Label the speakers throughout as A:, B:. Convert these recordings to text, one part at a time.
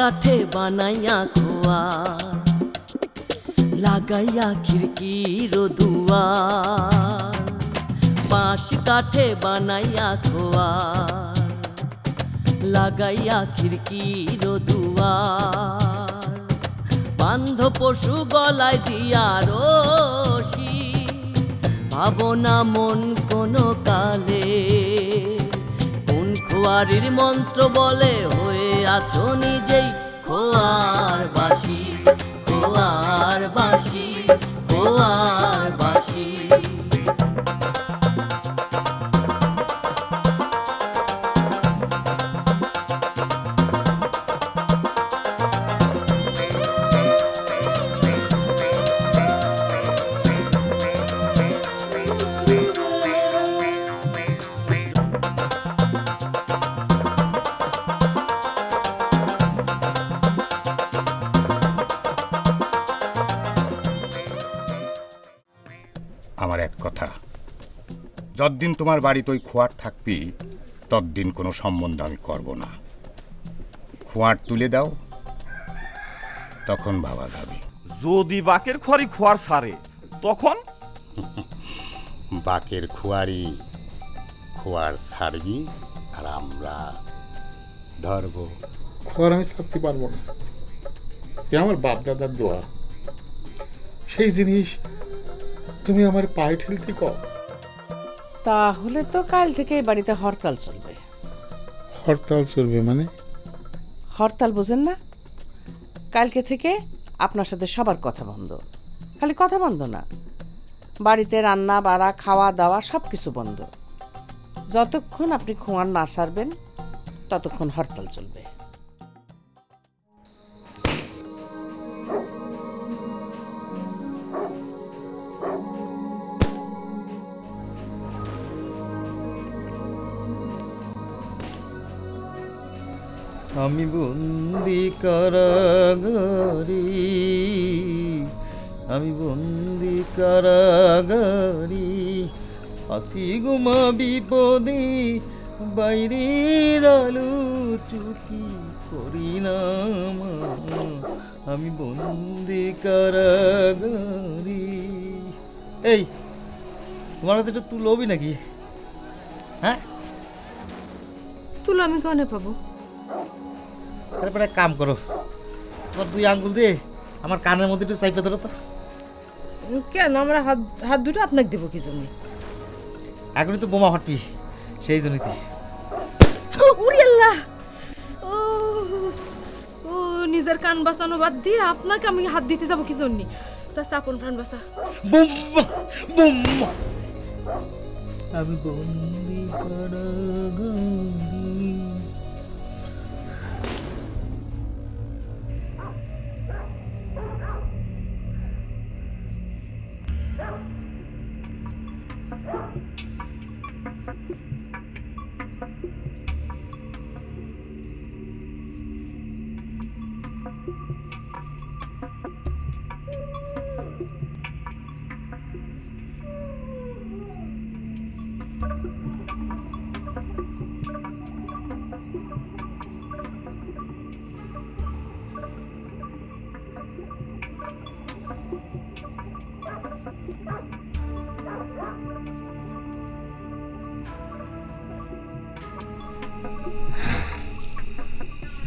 A: কাঠে বানাইয়া খোয়ার লাগাইয়া খিড়কির দুয়ার বাঁশ কাঠে বানাইয়া খোয়ার লাগাইয়া খিড়কির দুয়ার বান্ধ পশু গলায় দিয়া রশি ভাবনা মন কোনো কালে কোন খোয়ারির মন্ত্র বলে হয়ে আছো নিজেই খোয়ার বাসি খোয়ার বাসি খোয়ার বাসি
B: আমার এক কথা, যতদিন তোমার বাড়িতে ওই খোয়ার থাকবি ততদিন কোনো সম্বন্ধ আমি করব না। খোয়ার তুলে দাও, তখন বাবা যাবে।
C: যদি বাকের খোয়ারি খোয়ার সারে তখন
B: বাকের খোয়ারি খোয়ার ছাড়বি আর আমরা ধরব।
D: খোয়ার আমি ছাড়তে পারবো না, এ আমার বাপ দাদার দোয়া। সেই জিনিস তুমি আমার পায়ে ঠেলতে কর।
E: তাহলে তো কাল থেকে এই বাড়িতে হরতাল চলবে।
D: হরতাল চলবে মানে?
E: হরতাল বোঝেন না? কালকে থেকে আপনার সাথে সবার কথা বন্ধ। খালি কথা বন্ধ না, বাড়িতে রান্না বাড়া খাওয়া দাওয়া সব কিছু বন্ধ। যতক্ষণ আপনি খোয়ার না সারবেন ততক্ষণ হরতাল চলবে।
F: আমি বন্দি কারাগারি, আমি বন্দি কারাগারি, হাসি গুমা বিপদে বাইরের আলো চুকি করি না, আমি বন্দি কারাগারি। এই তোমার কাছে এটা তুলো হবি নাকি? হ্যাঁ,
G: তুলো আমি কনে পাবো?
F: তারপরে কাম করো, তোমার দুই আঙ্গুল দিয়ে আমার কানের মধ্যে একটু চাইপে ধরো তো।
G: কেন আমার হাত দুটো আপনাকে দেবো কি জন্য?
F: এখনই তো বোমা ফাটবি, সেই জন্যই।
G: উরি আল্লাহ, ও নিজের কান বাঁচানো বাদ দিয়ে আপনাকে আমি হাত দিতে যাবো কি জন্য? চাচা আপন প্রাণ বাঁচা।
F: বোমা বোমা, আমি বন্দি কারাগারি।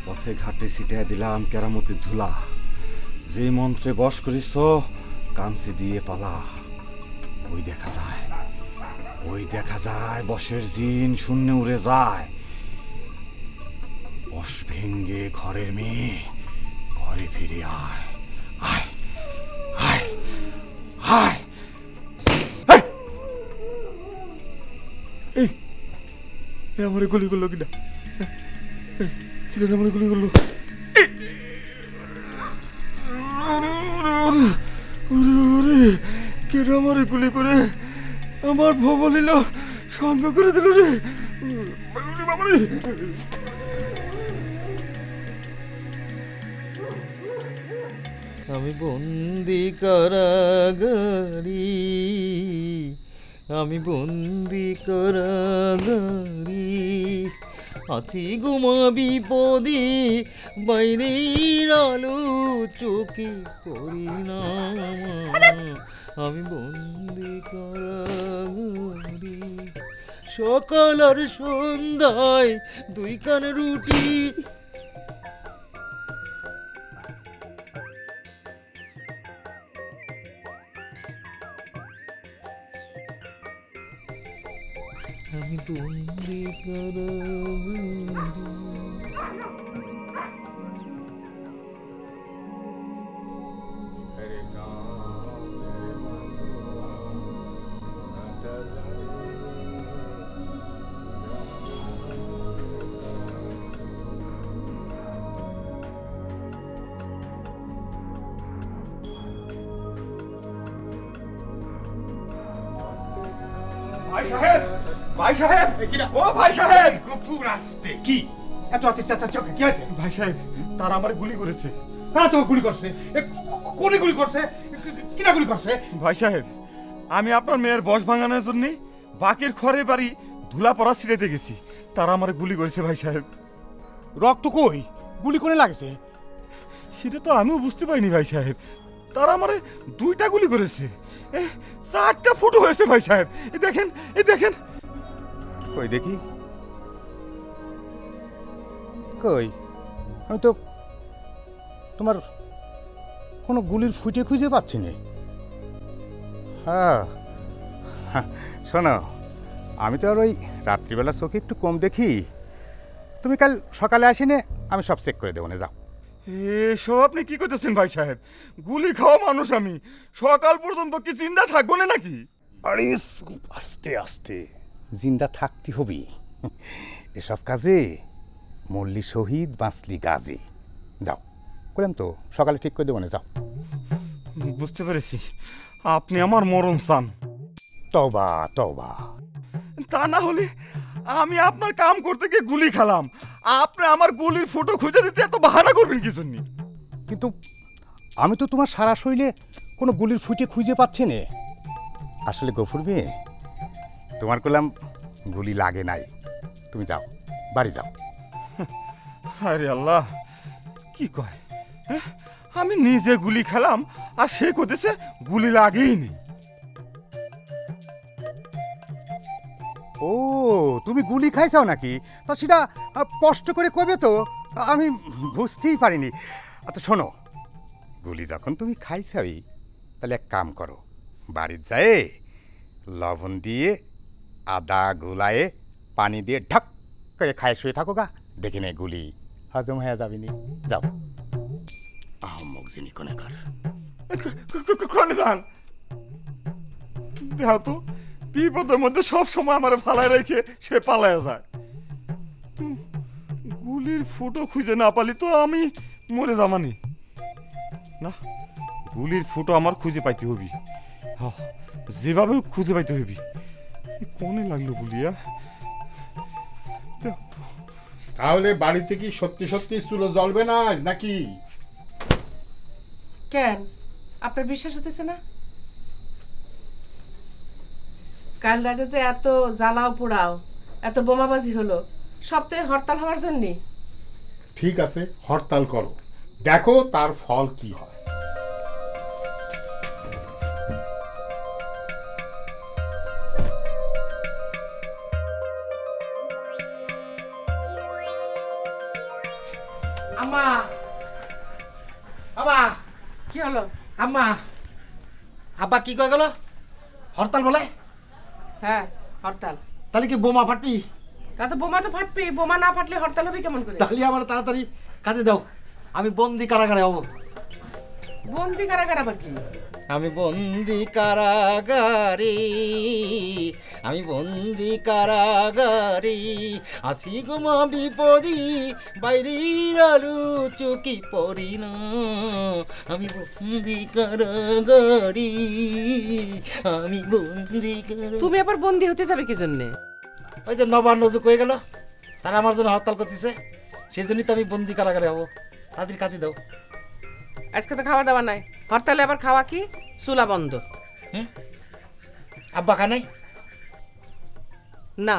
C: পথে ঘাটে ছিটাই দিলাম কেরামতির ধুলা, যে মন্ত্রে বশ করিস কাঞ্চি দিয়ে পালা। ওই দেখা যায়, ওই দেখা যায় বশের জিন শূন্যে উড়ে যায়। বশ ভেঙ্গে ঘরের মেয়ে ঘরে ফিরে আয়, আয় আয় আয়। এই আমার গুলি করলো কিনা? আমার গুলি করলো। কেটা আমারে গুলি করে আমার ভবলিল সঙ্গ করে দিল রে।
F: আমি বন্দি কারাগারি, আমি বন্দি কারাগারি, আছি গুমা বিপদে বাইরের আলো চোখে পড়ি না আমি বন্দি কারাগারে সকাল আর সন্ধ্যায় দুই কান রুটি আমি বন্দি
B: ভাই সাহেব, ভাই সাহেব, ও ভাই সাহেব, গফুর আসতে কি এত রাতে চেঁচাচ্ছ কি আছে? ভাই সাহেব, তারা আমারে গুলি করেছে। তারা তো গুলি করছে? কোনে গুলি করছে? কিনা গুলি করছে? ভাই সাহেব, আমি আপনার মেয়ের বশ ভাঙানোর জন্য বাকের ঘরের বাড়ি ধুলা পড়া ছিঁড়েতে গেছি, তারা আমারে গুলি করেছে। ভাই সাহেব, রক্ত কই? গুলি কোনে লাগছে? সেটা তো আমিও বুঝতে পারিনি ভাই সাহেব। তারা আমারে দুইটা গুলি করেছে, 4টা ফুটো হয়েছে। ভাই সাহেব, এই দেখেন, এই দেখেন। কই দেখি, কই? আমি তো তোমার কোনো গুলির ফুটে খুঁজে পাচ্ছি না। হ্যাঁ, শোনো, আমি তো আর ওই রাত্রিবেলা চোখে একটু কম দেখি। তুমি কাল সকালে আসিনে, আমি সব চেক করে দেবো না, যাও। এসব আপনি কি করতেছেন ভাই সাহেব? গুলি খাওয়া মানুষ আমি, সকাল পর্যন্ত কি জিন্দা থাকবো না নাকি? আরে আস্তে আস্তে জিন্দা থাকতে হবি। এসব কাজে মল্লি শহীদ বাঁচলি গাজী। যাও, বললাম তো সকালে ঠিক করে দেবো না, যাও। বুঝতে পেরেছি, আপনি আমার মরণ চান। তওবা তওবা, তা না হলে আমি আপনার কাম করতে গিয়ে গুলি খেলাম, আপনি আমার গুলির ফটো খুঁজে দিতে এত বাহানা করবেন কি জন্য? কিন্তু আমি তো তোমার সারা শরীরে কোনো গুলির ফুটে খুঁজে পাচ্ছি না। আসলে গফুর মেয়ে, তোমার কলাম গুলি লাগে নাই, তুমি যাও, বাড়ি যাও। আরে আল্লাহ, কি কয়? আমি নিজে গুলি খেলাম আর সে কইতেছে গুলি লাগেই নি। ও, তুমি গুলি খাইছাও নাকি? তা সেটা স্পষ্ট করে কবে তো, আমি বুঝতেই পারিনি। আচ্ছা শোনো, গুলি যখন তুমি খাইছাই, তাহলে এক কাম করো, বাড়ির যায় লবণ দিয়ে আদা গুলায়ে পানি দিয়ে ঢক করে খায় শুয়ে থাকো গা, দেখি নে গুলি হজম হয়ে যাবি নি। যাও। আহম্মক জিনি কোনেকার কোনে যান? দেহ তো বিপদের মধ্যে সব সময় আমার ফালায় রেখে সে পালায় যায়। গুলির ফুটো খুঁজে না পালি তো আমি মরে যামানি না। গুলির ফুটো আমার খুঁজে পাইতে হবি, যেভাবে খুঁজে পাইতে হবি। কোনে লাগলো গুলিয়া?
D: তাহলে বাড়িতে কি সত্যি সত্যি চুলো জ্বলবে না আজ নাকি?
E: কেন আপনার বিশ্বাস হতেছে না? কাল রাতে যে এত জ্বালাও পোড়াও, এত বোমাবাজি হলো, সব তো হরতাল হওয়ার জন্য।
D: ঠিক আছে, হরতাল করো, দেখো তার ফল কি হয়।
F: আম্মা, আম্মা,
E: কি হলো?
F: আম্মা, আব্বা কি কয়ে গেল? হরতাল বলে?
E: হ্যাঁ, হরতাল।
F: তাহলে কি বোমা ফাটবি?
E: তা তো বোমা তো ফাটবে, বোমা না ফাটলে হরতাল হবে কেমন করে?
F: তাহলে আমার তাড়াতাড়ি কাজে দাও, আমি বন্দি কারাগারে হব।
E: বন্দি কারাগার আবার কি?
F: আমি বন্দি কারাগারে, আমি বন্দি কারাগারে আছি গুমা বিপদি বাইরের আলো চোখে পড়ি না আমি বন্দি কারাগারে, আমি বন্দি কারাগারে।
E: তুমি আবার বন্দি হতে যাবে কি জন্যে?
F: ওই যে নবান্ন যুগ হয়ে গেল, তারা আমার জন্য হরতাল করতেছে, সেই জন্যই তো আমি বন্দি কারাগারে হব। তাদের কাঁদি দাও।
E: আজকে তো খাওয়া দাওয়া নাই, হরতালে আবার খাওয়া কি? চুলা বন্ধ।
F: আব্বা খা নাই?
E: না,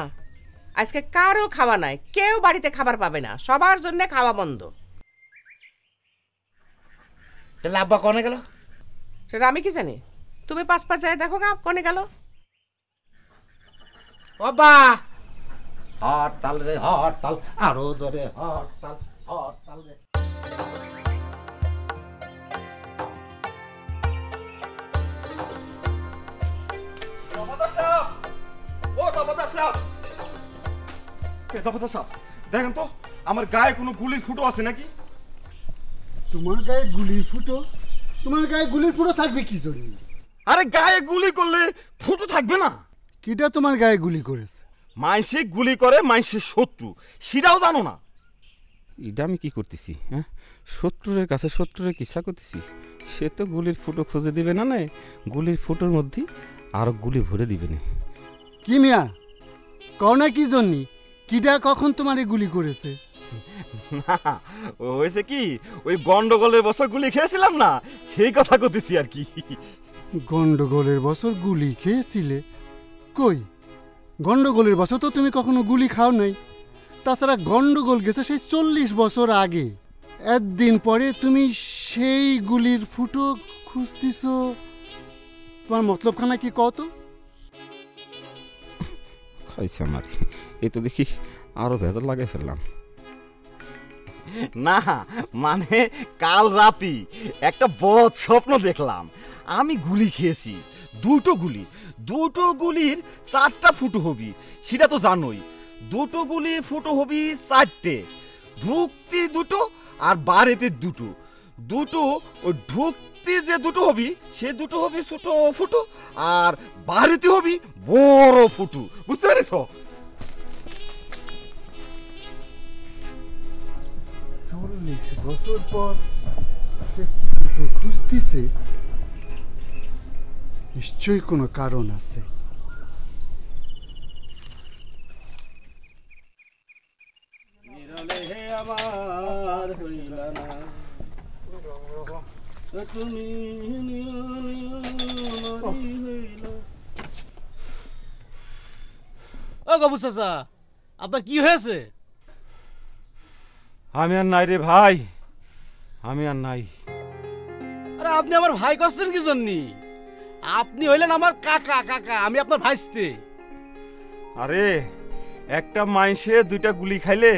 E: আজকে কারো খাওয়া নাই, কেউ বাড়িতে খাবার পাবে না, সবার জন্য খাওয়া বন্ধ।
F: তাহলে আব্বা কনে গেল?
E: সেটা আমি কি জানি, তুমি পাঁচ যায় দেখো গা কনে গেল।
F: বাবা হরতাল রে হরতাল, আরো জোরে হরতাল হরতাল রে।
C: দেখেন তো আমার গায়ে কোনো গুলির ফুটো আছে নাকি?
H: তোমার গায়ে গুলির ফুটো? তোমার গায়ে গুলির ফুটো থাকবে কি জন্য?
C: আরে গায়ে গুলি করলে ফুটো থাকবে না?
H: কিটা তোমার গায়ে গুলি করেছে?
C: মাইসে গুলি করে মাইসের শত্রু, সেটাও জানো না? এটা আমি কি করতেছি? হ্যাঁ, শত্রুরের কাছে শত্রুরের কিসা করতেছি? সে তো গুলির ফুটো খুঁজে দিবে না, না গুলির ফুটোর মধ্যে আরো গুলি ভরে দিবে না।
H: কি মিয়া কও না কি জন্য? কিটা কখন তোমারে গুলি করেছে?
C: না হয়েছে কি, ওই গন্ডগোলের বছর গুলি খেয়েছিলাম না, সেই কথা করতেছি আর কি।
H: গন্ডগোলের বছর গুলি খেয়েছিলে? কই, গন্ডগোলের বছর তো তুমি কখনো গুলি খাও নাই। তাছাড়া গন্ডগোল গেছে সেই 40 বছর আগে। একদিন পরে তুমি সেই গুলির ফুটো খুঁজতেছ, তোমার মতলবখানা কি কত?
C: খাইছে আমার, এই তো দেখি আরো ভেজাল লাগাই ফেললাম। না মানে কাল রাতে একটা বদ স্বপ্ন দেখলাম, আমি গুলি খেয়েছি, দুটো গুলির 4টা ফুটো হবি, সেটা তো জানোই। দুটো গুলি ফুটো হবি 4টে, ঢুকতি দুটো আর বাড়িতে দুটো ওই ঢুকতি যে দুটো হবি সে দুটো হবি ছোট ফুটো, আর বাড়িতে হবি বড় ফুটো, বুঝতে পেরেছ?
H: 40 বছর পর সে ফুটো খুঁজতেছে, নিশ্চয়ই কোনো কারণ আছে।
I: ও বাবু চাচা, আপনার কি হয়েছে?
C: আমি আর নাই রে ভাই, আমি আর নাই।
I: আরে আপনি আমার ভাই করছেন কি জন্য? আপনি হইলেন আমার কাকা, আমি আপনার ভাইস্তে।
C: আরে একটা মাইসে 2টা গুলি খাইলে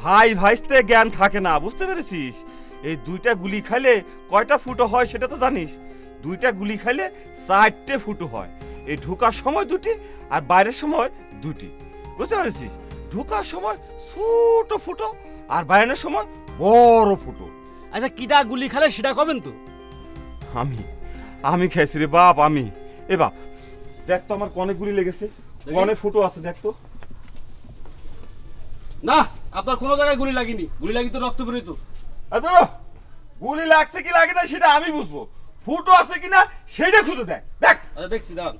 C: ভাই ভাইস্তে জ্ঞান থাকে না, বুঝতে পেরেছিস? এই 2টা গুলি খাইলে কয়টা ফুটো হয় সেটা তো জানিস? 2টা গুলি খাইলে 4টে ফুটো হয়। এই ঢোকার সময় 2টি আর বাইরের সময় 2টি, বুঝতে পেরেছিস? ঢোকার সময় ছোট ফুটো আর বাইরের সময় বড় ফুটো।
I: আচ্ছা কিটা গুলি খালে সেটা কবেন তো?
C: আমি খেয়েছি রে বাপ, আমি। এ বাপ দেখ তো আমার কনে গুলি লেগেছে, কনে ফুটো আছে দেখ তো।
I: না আপনার কোনো জায়গায় গুলি লাগেনি, গুলি লাগি তো রক্ত বেরোই তো।
C: গুলি লাগছে কি লাগে না সেটা আমি বুঝবো, ফুটো আছে কিনা সেটা খুঁজে দেখ। দেখ
I: আচ্ছা দেখছি, দাঁড়ান,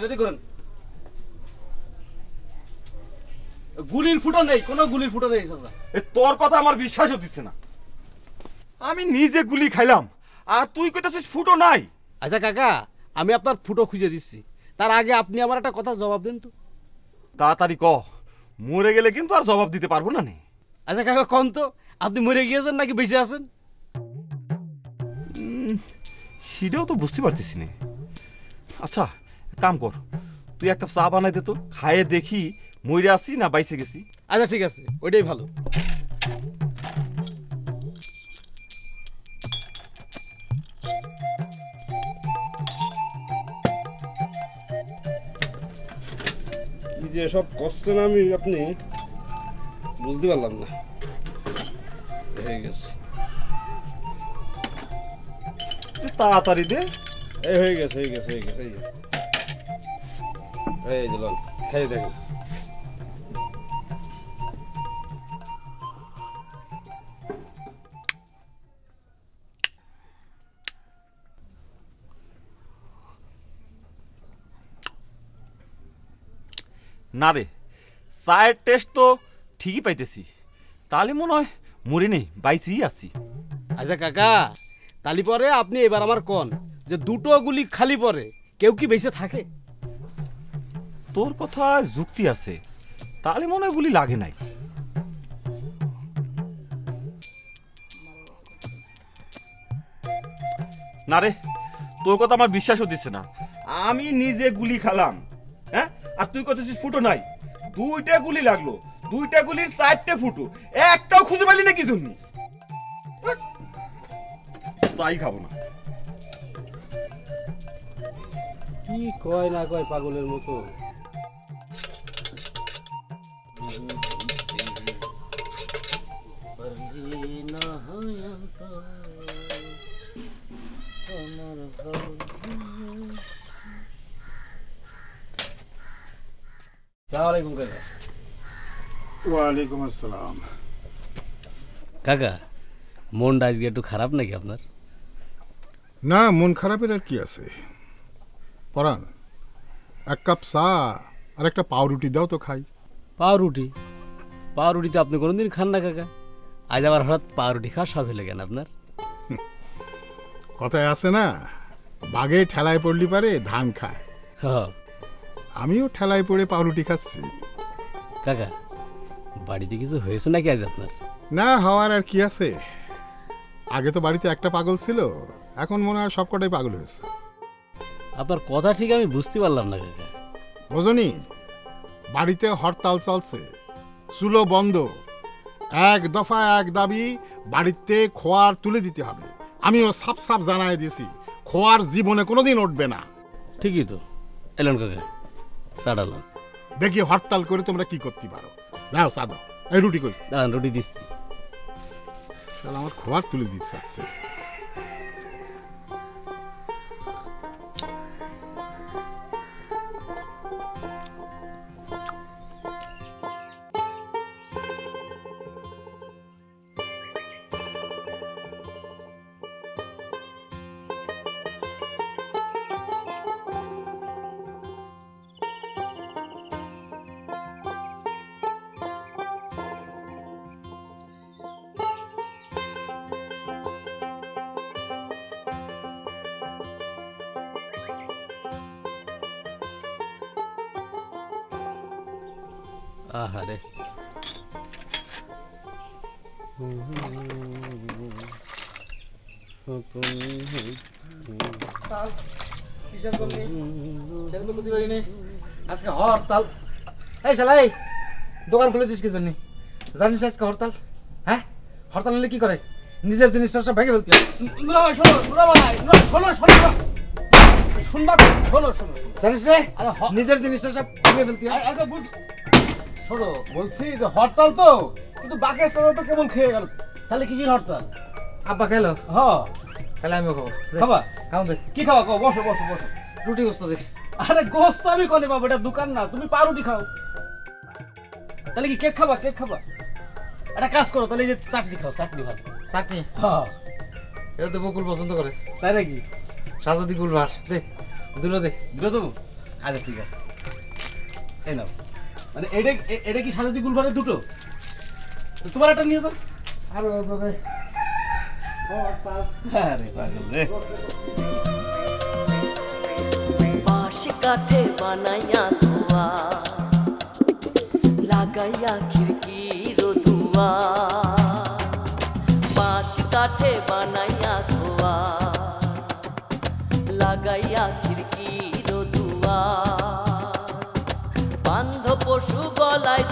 I: রেডি করেন। গুলির ফুটো নেই, কোনো গুলির ফুটো নেই চাচা।
C: তোর কথা আমার বিশ্বাস হচ্ছে না, আমি নিজে গুলি খাইলাম আর তুই কইতাছিস ফুটো নাই।
I: আচ্ছা কাকা, আমি আপনার ফুটো খুঁজে দিচ্ছি, তার আগে আপনি আমার একটা কথা জবাব দেন তো।
C: তাড়াতাড়ি ক, মরে গেলে কিন্তু আর জবাব দিতে পারবো না।
I: আচ্ছা কাকা কন তো, আপনি মরে গিয়েছেন নাকি বেঁচে আছেন?
C: সেটাও তো বুঝতে পারতেছি না। আচ্ছা কাম কর, তুই এক কাপ চা বানাই দে তো, খাইয়ে দেখি মরে আছি না বাইসে গেছি।
I: আচ্ছা ঠিক আছে, ওইটাই ভালো। যে সব করছেন আমি আপনি বুঝতে পারলাম না। হয়ে গেছে,
C: তাড়াতাড়ি দে।
I: এই হয়ে গেছে, এই যে লন খেয়ে দেখেন।
C: না রে, চায়ের টেস্ট তো ঠিকই পাইতেছি, তাহলে মনে হয় মরি নেই, বাইসেই আছি।
I: আচ্ছা কাকা, তালি পরে আপনি এবার আমার কোন যে 2টো গুলি খালি পরে কেউ কি বেঁচে থাকে?
C: তোর কথা যুক্তি আছে, তাহলে মনে হয় গুলি লাগে নাই। না রে, তোর কথা আমার বিশ্বাস হচ্ছে না। আমি নিজে গুলি খালাম, হ্যাঁ, আর তুই করতেছিস ফুটো নাই। 2টা গুলি লাগলো, 2টা গুলির 4টে ফুটো, একটাও খুঁজে পাইলি না কি জন্য? তাই খাবো না।
I: কি কয় না কয় পাগলের মতো।
D: ওয়ালাইকুম আসসালাম।
I: কাকা, মনটা আজকে একটু খারাপ নাকি আপনার?
D: না, মন খারাপের আর কি আছে। পরান, 1 কাপ চা আর একটা পাউরুটি দাও তো খাই।
I: পাউরুটি? পাউরুটি তো আপনি কোনোদিন খান না কাকা, আজ আবার হঠাৎ পাউরুটি খাওয়ার শখ হলে কেন আপনার?
D: কথায় আছে না, বাঘে ঠেলায় পড়লি পারে ধান খায়। আমিও ঠেলায় পড়ে পাউরুটি খাচ্ছি।
I: কাকা, বাড়িতে কিছু হয়েছে নাকি আজ আপনার?
D: না, হওয়ার আর কি আছে। আগে তো বাড়িতে একটা পাগল ছিল, এখন মনে হয় সবকটাই পাগল হয়েছে।
I: আপনার কথা ঠিক আমি বুঝতে পারলাম না কাকা।
D: বোঝনি, বাড়িতে হরতাল চলছে, চুলো বন্ধ, 1 দফা 1 দাবি, বাড়িতে খোয়ার তুলে দিতে হবে। আমিও সাপ সাপ জানাই দিয়েছি, খোয়ার জীবনে কোনোদিন উঠবে না।
I: ঠিকই তো। এলেন কাকা, চাড়ালাম।
D: দেখি হরতাল করে তোমরা কি করতে পারো। দাও চা দাও। এই রুটি কই?
I: দাঁড়ান, রুটি দিচ্ছি।
D: আমার খোয়ার তুলে দিচ্ছে আসছে।
I: আহারে,
F: আজকে হরতাল। এই শালাই, দোকান খুলেছিস কি জন্য? জানিস আজকে হরতাল? হ্যাঁ, হরতাল হলে কি করে? নিজের জিনিসটা সব ভেঙে ফেলতে। জানিস রে, নিজের জিনিসটা সব ভেঙে ফেলতে।
I: শোনো, বলছি যে হরতাল তো, কিন্তু বাকের সাথে তো কেমন খেয়ে গেল। তাহলে কিসের হরতাল?
F: আব্বা খেলো?
I: হ্যাঁ।
F: তাহলে আমিও খাবো।
I: খাবা?
F: খাও দে।
I: কি খাওয়া? খাও, বসো বসো বসো।
F: রুটি গোস্ত দে।
I: আরে গোস্ত আমি কোনে পাবো? এটা দোকান না, তুমি পাউরুটি খাও। তাহলে কি কেক খাবা? কেক খাবা? একটা কাজ করো, তাহলে এই যে চাটনি খাও, চাটনি ভালো।
F: চাটনি?
I: হ্যাঁ।
F: এটা তো বকুল পছন্দ করে।
I: তাই নাকি?
F: সাজাদি গুলবার দে, দুটো দে।
I: দুটো দেবো? আচ্ছা ঠিক আছে, এই নাও। মানে এটা কি সাজাদি গুলবারের দুটো? তোমার একটা নিয়ে যাও।
F: আরো দে।
I: আরে পাগল রে।
A: বাঁশ কাঠে বানাইয়া ধোয়া, লাগাইয়া খিড়কির দুয়ার। বাঁশ কাঠে বানাইয়া ধোয়া, লাগাইয়া খিড়কির দুয়ার। বান্ধ পশু গলায়